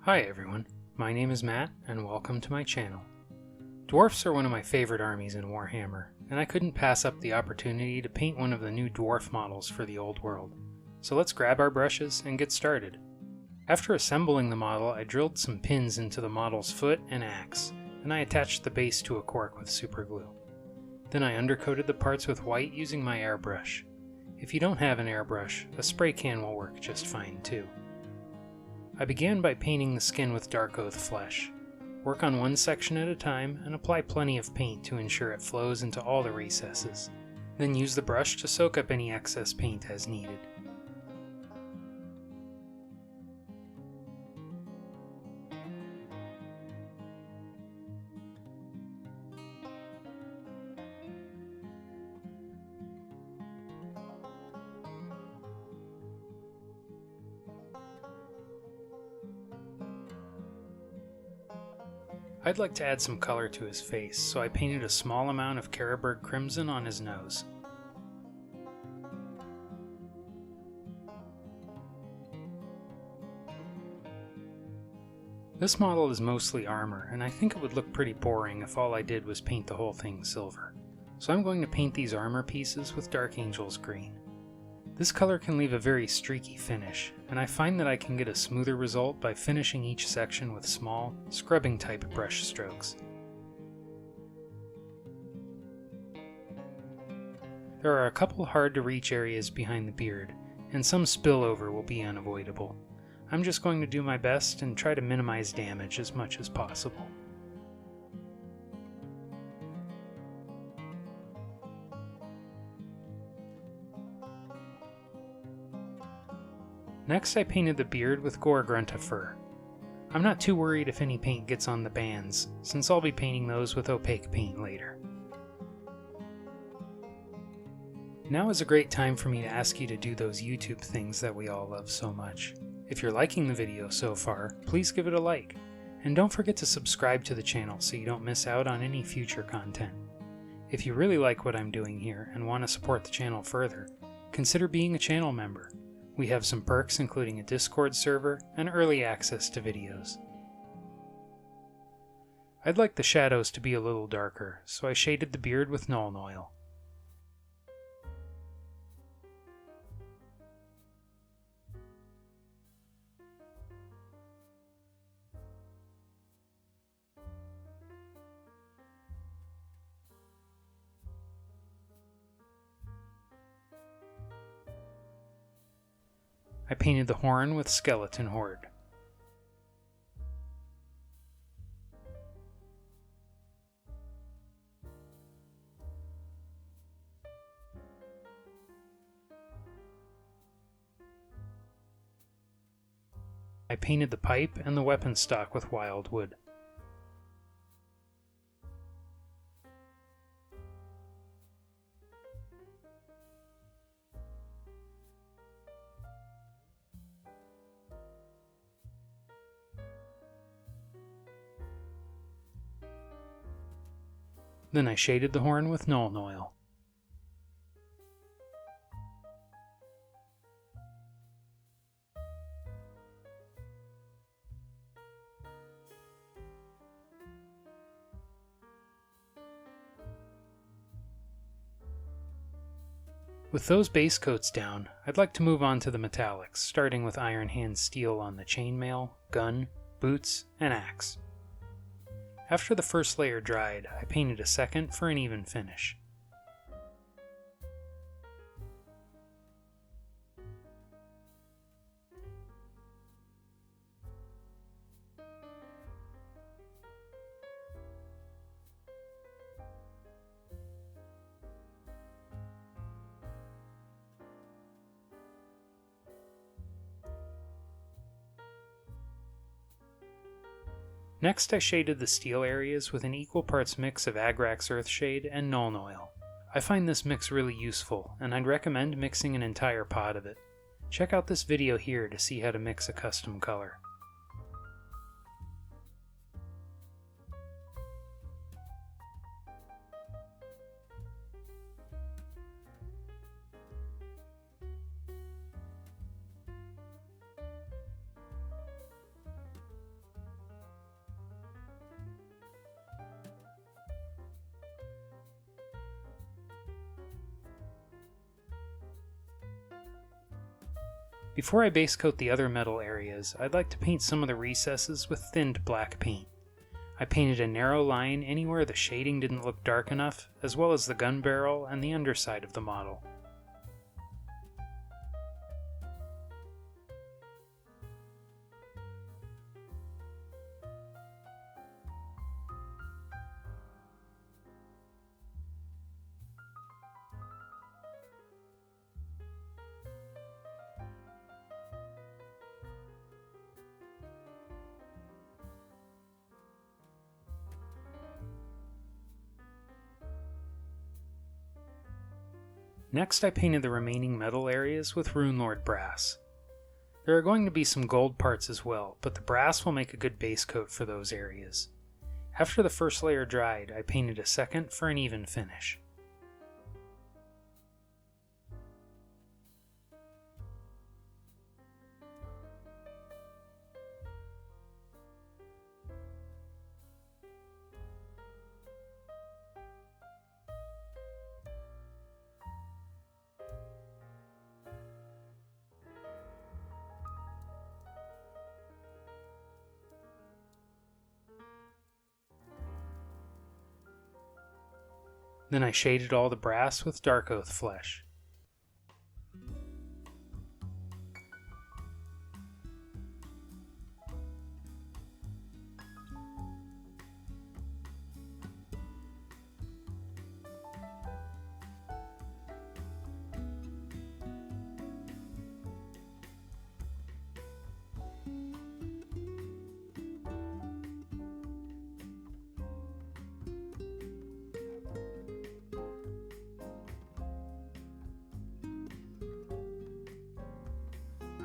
Hi everyone, my name is Matt and welcome to my channel. Dwarfs are one of my favorite armies in Warhammer, and I couldn't pass up the opportunity to paint one of the new dwarf models for the old world. So let's grab our brushes and get started. After assembling the model, I drilled some pins into the model's foot and axe, and I attached the base to a cork with superglue. Then I undercoated the parts with white using my airbrush. If you don't have an airbrush, a spray can will work just fine too. I began by painting the skin with Darkoath flesh. Work on one section at a time and apply plenty of paint to ensure it flows into all the recesses. Then use the brush to soak up any excess paint as needed. I'd like to add some color to his face, so I painted a small amount of Carroburg crimson on his nose. This model is mostly armor, and I think it would look pretty boring if all I did was paint the whole thing silver. So I'm going to paint these armor pieces with Dark Angel's green. This color can leave a very streaky finish, and I find that I can get a smoother result by finishing each section with small, scrubbing type brush strokes. There are a couple hard to reach areas behind the beard, and some spillover will be unavoidable. I'm just going to do my best and try to minimize damage as much as possible. Next I painted the beard with Gore-Grunta fur. I'm not too worried if any paint gets on the bands, since I'll be painting those with opaque paint later. Now is a great time for me to ask you to do those YouTube things that we all love so much. If you're liking the video so far, please give it a like, and don't forget to subscribe to the channel so you don't miss out on any future content. If you really like what I'm doing here and want to support the channel further, consider being a channel member. We have some perks including a Discord server and early access to videos. I'd like the shadows to be a little darker, so I shaded the beard with Nuln oil. I painted the horn with Skeleton Horde. I painted the pipe and the weapon stock with Wyldwood. Then I shaded the horn with Nuln oil. With those base coats down, I'd like to move on to the metallics, starting with Iron Hand steel on the chainmail, gun, boots, and axe. After the first layer dried, I painted a second for an even finish. Next I shaded the steel areas with an equal parts mix of Agrax Earthshade and Nuln oil. I find this mix really useful, and I'd recommend mixing an entire pot of it. Check out this video here to see how to mix a custom color. Before I base coat the other metal areas, I'd like to paint some of the recesses with thinned black paint. I painted a narrow line anywhere the shading didn't look dark enough, as well as the gun barrel and the underside of the model. Next I painted the remaining metal areas with Runelord brass. There are going to be some gold parts as well, but the brass will make a good base coat for those areas. After the first layer dried, I painted a second for an even finish. Then I shaded all the brass with Darkoath flesh.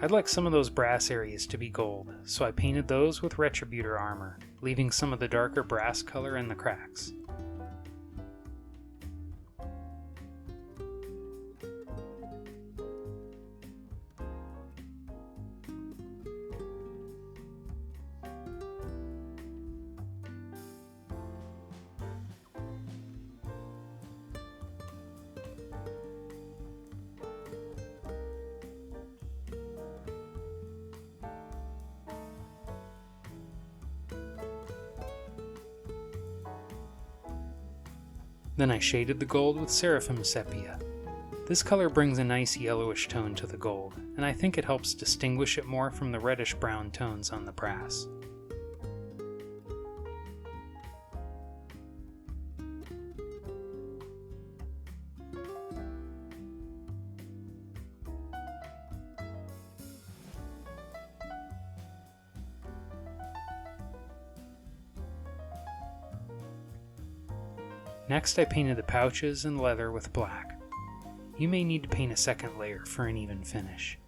I'd like some of those brass areas to be gold, so I painted those with Retributor armor, leaving some of the darker brass color in the cracks. Then I shaded the gold with Seraphim Sepia. This color brings a nice yellowish tone to the gold, and I think it helps distinguish it more from the reddish-brown tones on the brass. Next I painted the pouches and leather with black. You may need to paint a second layer for an even finish.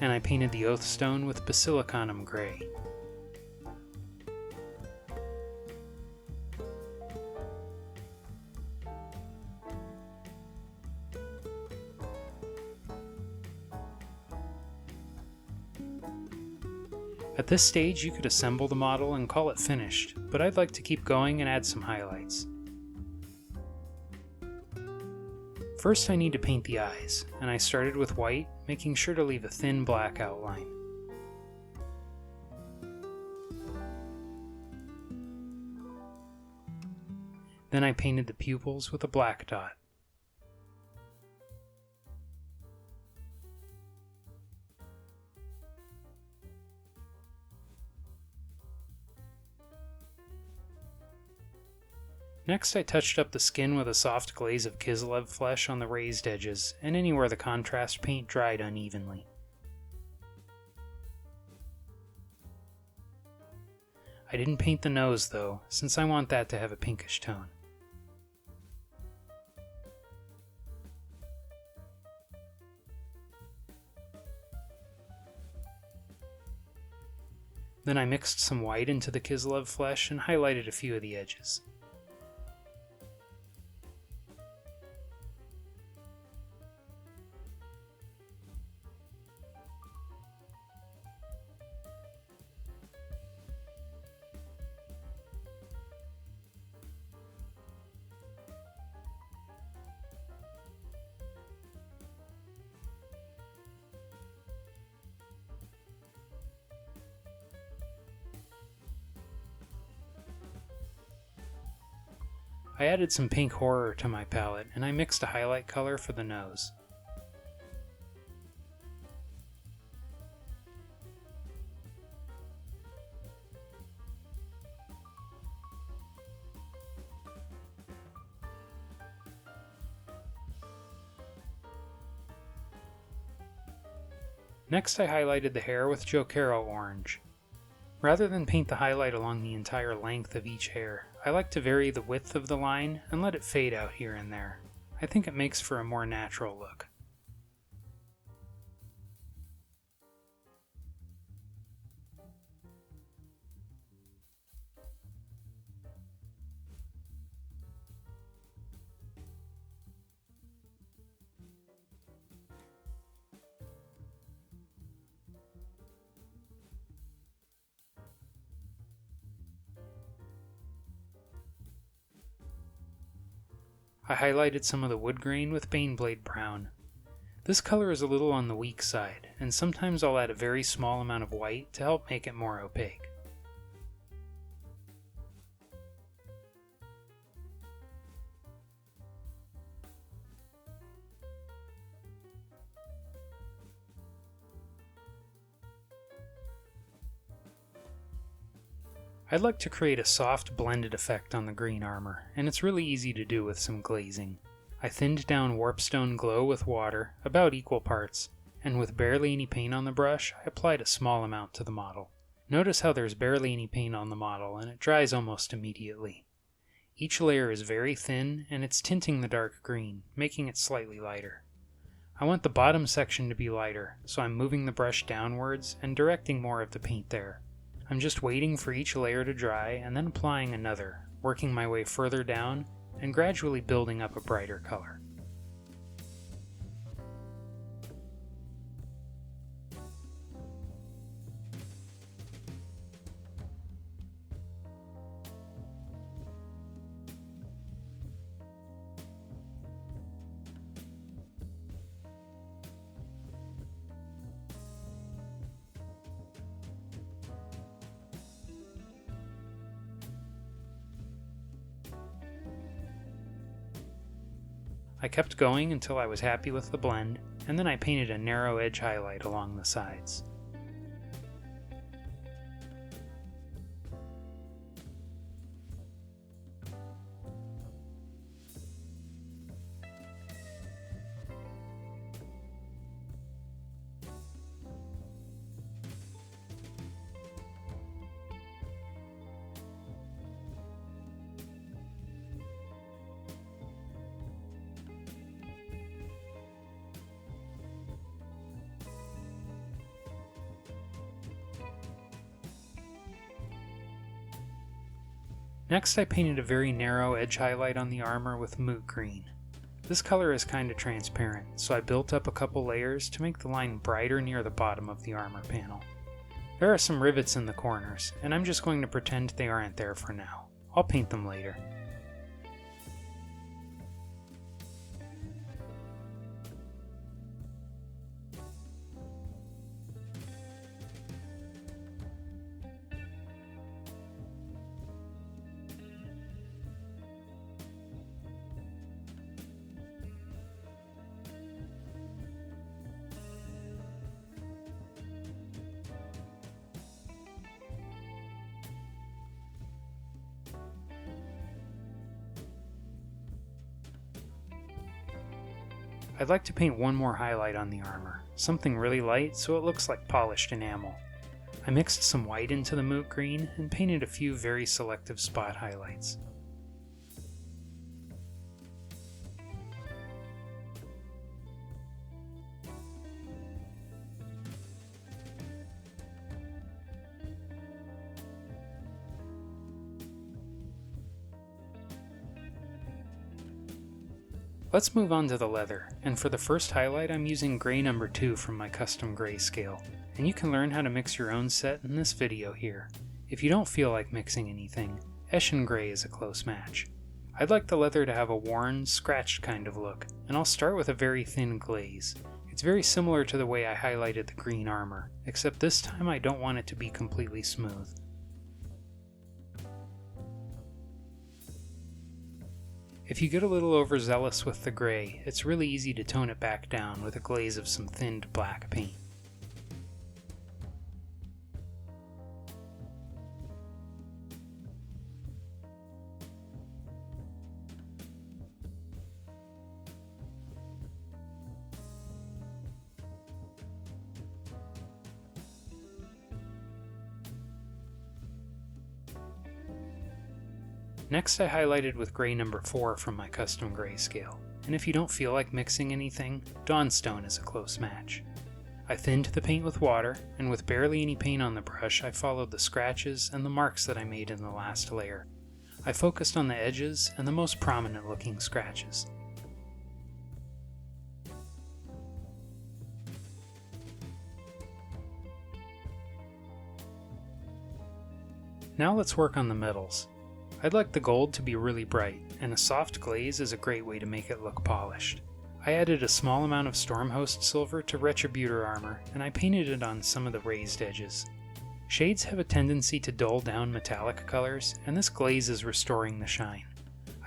And I painted the Oathstone with Basilicanum Grey. At this stage you could assemble the model and call it finished, but I'd like to keep going and add some highlights. First I need to paint the eyes, and I started with white, making sure to leave a thin black outline. Then I painted the pupils with a black dot. Next I touched up the skin with a soft glaze of Kislev flesh on the raised edges and anywhere the contrast paint dried unevenly. I didn't paint the nose though, since I want that to have a pinkish tone. Then I mixed some white into the Kislev flesh and highlighted a few of the edges. I added some pink horror to my palette, and I mixed a highlight color for the nose. Next I highlighted the hair with Jokaero orange. Rather than paint the highlight along the entire length of each hair, I like to vary the width of the line and let it fade out here and there. I think it makes for a more natural look. I highlighted some of the wood grain with Baneblade brown. This color is a little on the weak side, and sometimes I'll add a very small amount of white to help make it more opaque. I'd like to create a soft blended effect on the green armor, and it's really easy to do with some glazing. I thinned down Warpstone Glow with water, about equal parts, and with barely any paint on the brush, I applied a small amount to the model. Notice how there's barely any paint on the model, and it dries almost immediately. Each layer is very thin, and it's tinting the dark green, making it slightly lighter. I want the bottom section to be lighter, so I'm moving the brush downwards and directing more of the paint there. I'm just waiting for each layer to dry and then applying another, working my way further down and gradually building up a brighter color. I kept going until I was happy with the blend, and then I painted a narrow edge highlight along the sides. Next I painted a very narrow edge highlight on the armor with Moot green. This color is kinda transparent, so I built up a couple layers to make the line brighter near the bottom of the armor panel. There are some rivets in the corners, and I'm just going to pretend they aren't there for now. I'll paint them later. I'd like to paint one more highlight on the armor, something really light so it looks like polished enamel. I mixed some white into the Moot green and painted a few very selective spot highlights. Let's move on to the leather, and for the first highlight I'm using gray number 2 from my custom grayscale, and you can learn how to mix your own set in this video here. If you don't feel like mixing anything, Eshin gray is a close match. I'd like the leather to have a worn, scratched kind of look, and I'll start with a very thin glaze. It's very similar to the way I highlighted the green armor, except this time I don't want it to be completely smooth. If you get a little overzealous with the gray, it's really easy to tone it back down with a glaze of some thinned black paint. Next I highlighted with gray number 4 from my custom grayscale, and if you don't feel like mixing anything, Dawnstone is a close match. I thinned the paint with water, and with barely any paint on the brush I followed the scratches and the marks that I made in the last layer. I focused on the edges and the most prominent looking scratches. Now let's work on the metals. I'd like the gold to be really bright, and a soft glaze is a great way to make it look polished. I added a small amount of Stormhost silver to Retributor armor, and I painted it on some of the raised edges. Shades have a tendency to dull down metallic colors, and this glaze is restoring the shine.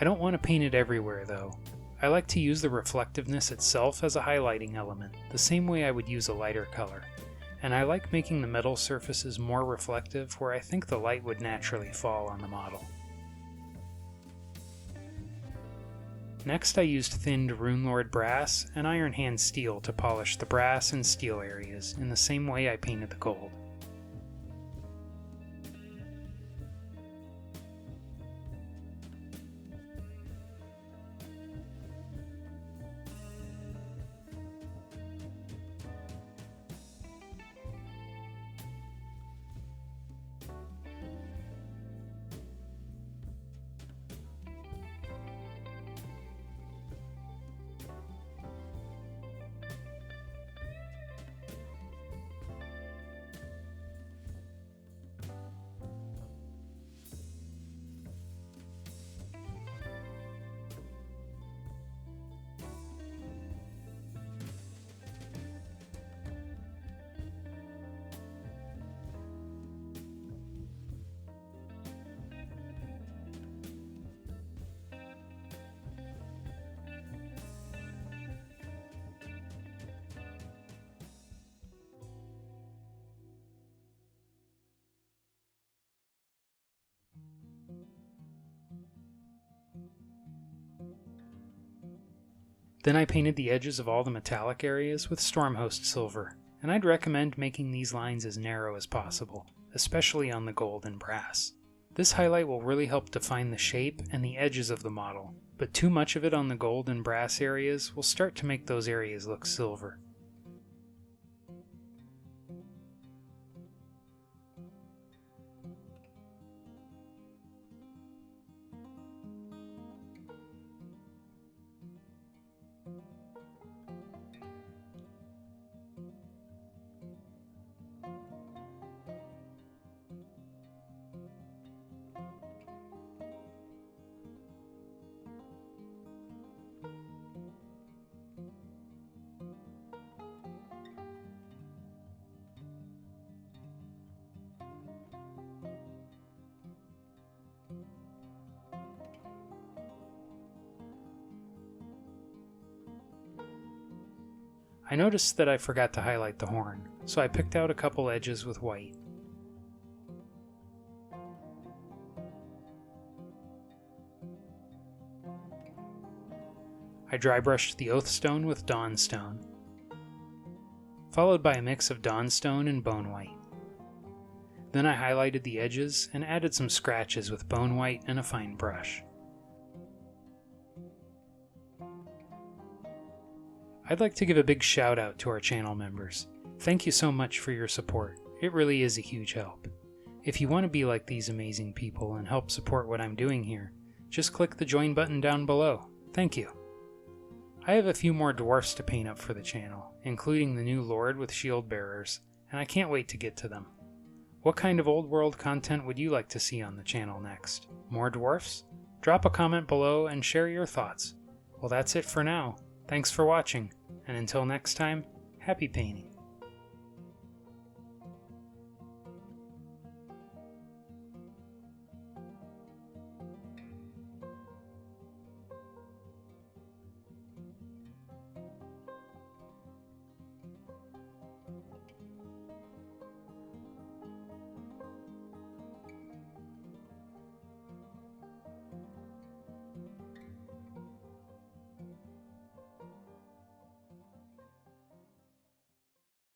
I don't want to paint it everywhere though. I like to use the reflectiveness itself as a highlighting element, the same way I would use a lighter color. And I like making the metal surfaces more reflective where I think the light would naturally fall on the model. Next I used thinned Runelord brass and iron hand steel to polish the brass and steel areas in the same way I painted the gold. Then I painted the edges of all the metallic areas with Stormhost silver, and I'd recommend making these lines as narrow as possible, especially on the gold and brass. This highlight will really help define the shape and the edges of the model, but too much of it on the gold and brass areas will start to make those areas look silver. I noticed that I forgot to highlight the horn, so I picked out a couple edges with white. I dry brushed the Oathstone with Dawnstone, followed by a mix of Dawnstone and Bonewhite. Then I highlighted the edges and added some scratches with Bonewhite and a fine brush. I'd like to give a big shout out to our channel members. Thank you so much for your support. It really is a huge help. If you want to be like these amazing people and help support what I'm doing here, just click the join button down below. Thank you. I have a few more dwarfs to paint up for the channel, including the new Lord with shield bearers, and I can't wait to get to them. What kind of old world content would you like to see on the channel next? More dwarfs? Drop a comment below and share your thoughts. Well, that's it for now. Thanks for watching, and until next time, happy painting.